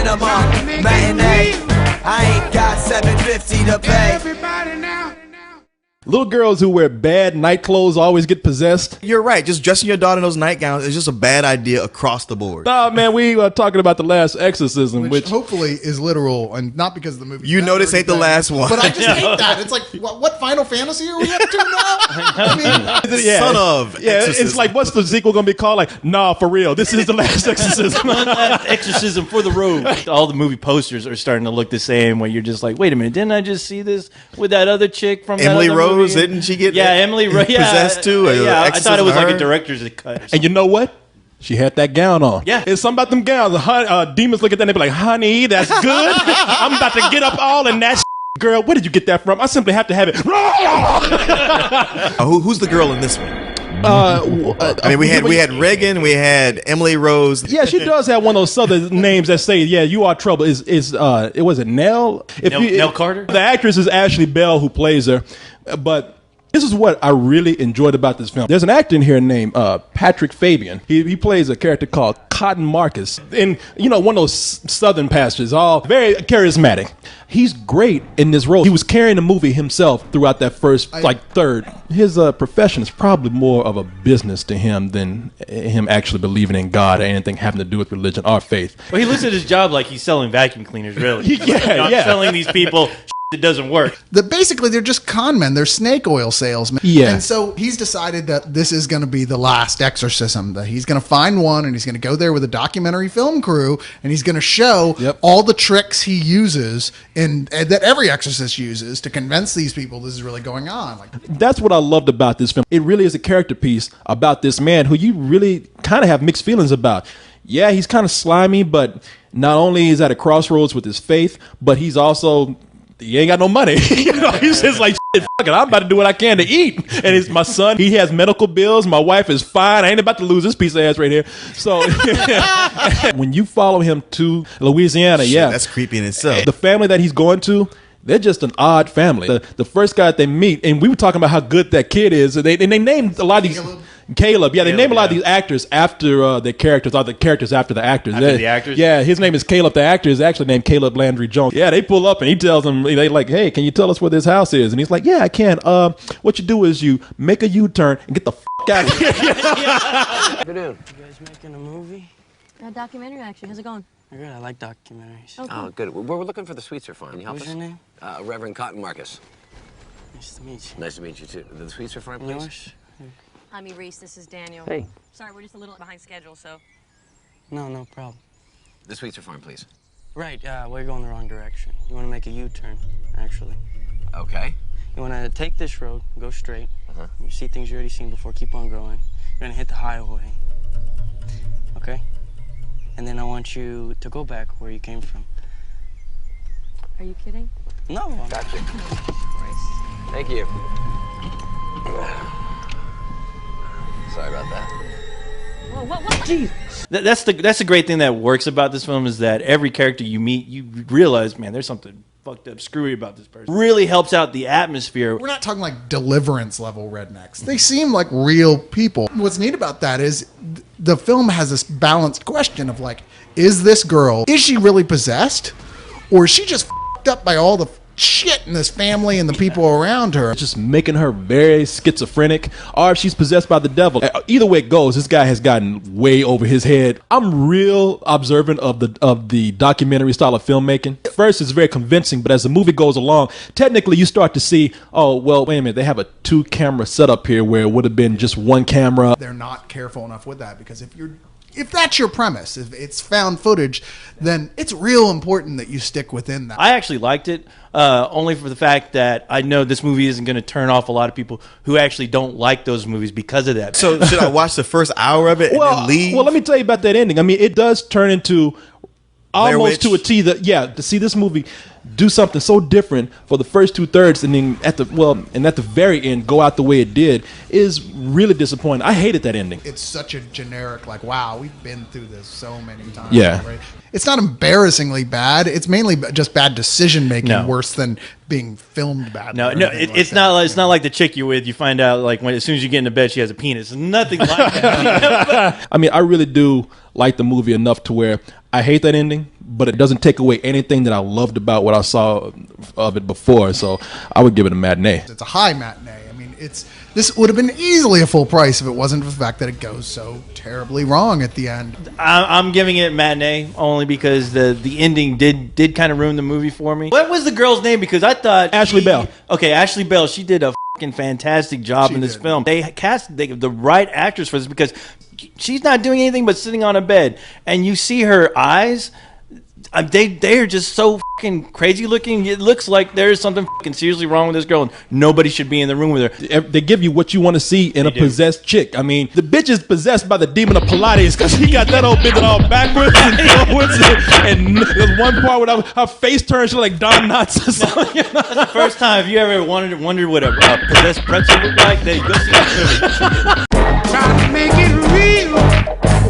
cinema matinee. I ain't got 750 to pay. Everybody now. Little girls who wear bad night clothes always get possessed. You're right. Just dressing your daughter in those nightgowns is just a bad idea across the board. Nah, man, we were talking about The Last Exorcism, which hopefully is literal and not because the movie. You know this ain't the last one. But I just hate that. It's like, what Final Fantasy are we up to now? I mean, Son of Exorcism. It's like, what's the sequel gonna be called? Like, nah, for real, this is The Last Exorcism. Last Exorcism for the road. All the movie posters are starting to look the same. Where you're just like, wait a minute, didn't I just see this with that other chick from Emily that other Rose? movie? Didn't she get? Yeah, Emily Rose. Possessed too. Yeah, I thought it was like a director's cut. And you know what? She had that gown on. Yeah. It's something about them gowns. Demons look at that and they be like, honey, that's good. I'm about to get up all in that girl. Where did you get that from? I simply have to have it. Who's the girl in this one? I mean, we had Reagan, we had Emily Rose. Yeah, she does have one of those southern names that say, "Yeah, you are trouble." It was it Nell? Nell Carter. The actress is Ashley Bell who plays her, but. This is what I really enjoyed about this film. There's an actor in here named Patrick Fabian. He plays a character called Cotton Marcus. And, you know, one of those southern pastors, all very charismatic. He's great in this role. He was carrying the movie himself throughout that first, third. His profession is probably more of a business to him than him actually believing in God or anything having to do with religion or faith. Well, he looks at his job like he's selling vacuum cleaners, really. Yeah. Selling these people that doesn't work. Basically, they're just con men. They're snake oil salesmen. Yeah. And so he's decided that this is going to be the last exorcism. That he's going to find one, and he's going to go there with a documentary film crew, and he's going to show all the tricks he uses and that every exorcist uses to convince these people this is really going on. That's what I loved about this film. It really is a character piece about this man who you really kind of have mixed feelings about. Yeah, he's kind of slimy, but not only is at a crossroads with his faith, but he ain't got no money. You know, he's just like, shit, fuck it, I'm about to do what I can to eat. And it's my son, he has medical bills. My wife is fine. I ain't about to lose this piece of ass right here. So when you follow him to Louisiana, that's creepy in itself. The family that he's going to, they're just an odd family. The first guy that they meet, and we were talking about how good that kid is, and they named a lot of these... Caleb, they name a lot of these actors after their characters, or the characters after the actors. After the actors? Yeah, his name is Caleb. The actor is actually named Caleb Landry Jones. Yeah, they pull up and he tells them, they like, hey, can you tell us where this house is? And he's like, yeah, I can. What you do is you make a U-turn and get the fuck out of here. Good dude. You guys making a movie? A documentary, actually. How's it going? Good. I like documentaries. Oh, cool. Oh, good. We're looking for the Sweetser Farm. Can you help What's us? your name? Reverend Cotton Marcus. Nice to meet you. Nice to meet you, too. The Sweetser Farm, please? Yours? I'm Reese. This is Daniel. Hey. Sorry, we're just a little behind schedule, so. No problem. The Sweetser Farm, please. Right, we're going the wrong direction. You want to make a U-turn, actually. Okay. You want to take this road, go straight. You see things you already seen before, keep on going. You're going to hit the highway. Okay? And then I want you to go back where you came from. Are you kidding? No. Gotcha. Thank you. Sorry about that. Whoa, what? Jeez. That's the great thing that works about this film is that every character you meet, you realize, man, there's something fucked up, screwy about this person. Really helps out the atmosphere. We're not talking like Deliverance level rednecks. They seem like real people. What's neat about that is the film has this balanced question of like, is this girl, is she really possessed? Or is she just fucked up by all the shit in this family and the people around her? Just making her very schizophrenic, or if she's possessed by the devil. Either way it goes, this guy has gotten way over his head. I'm real observant of the documentary style of filmmaking. At first, it's very convincing, but as the movie goes along, technically you start to see, oh, well, wait a minute, they have a 2-camera setup here where it would have been just 1 camera. They're not careful enough with that because if that's your premise, if it's found footage, then it's real important that you stick within that. I actually liked it, only for the fact that I know this movie isn't going to turn off a lot of people who actually don't like those movies because of that. So should I watch the first hour of it and then leave? Well, let me tell you about that ending. I mean, it does turn into almost to a T to see this movie do something so different for the first 2/3 and then at the very end go out the way it did is really disappointing. I hated that ending. It's such a generic, like, wow, we've been through this so many times. Yeah. Already. It's not embarrassingly bad. It's mainly just bad decision making, worse than being filmed badly. It's not like the chick you're with. You find out like as soon as you get into bed, she has a penis. Nothing like that. I mean, I really do like the movie enough to where I hate that ending, but it doesn't take away anything that I loved about what I saw of it before. So I would give it a matinee. It's a high matinee. I mean, this would have been easily a full price if it wasn't for the fact that it goes so terribly wrong at the end. I'm giving it matinee only because the ending did kind of ruin the movie for me. What was the girl's name? Because I thought Ashley Bell. Okay, Ashley Bell. She did a fucking fantastic job in this film. They cast the right actress for this because she's not doing anything but sitting on a bed, and you see her eyes. They are just so fucking crazy looking. It looks like there's something fucking seriously wrong with this girl, and nobody should be in the room with her. They give you what you want to see in a possessed chick. I mean, the bitch is possessed by the demon of Pilates because she got that old bitch all backwards and forwards. And there's one part where her face turns like Don Knotts or something. That's the first time. If you ever wondered what a possessed pretzel looked like, then go see that movie. Try to make it real.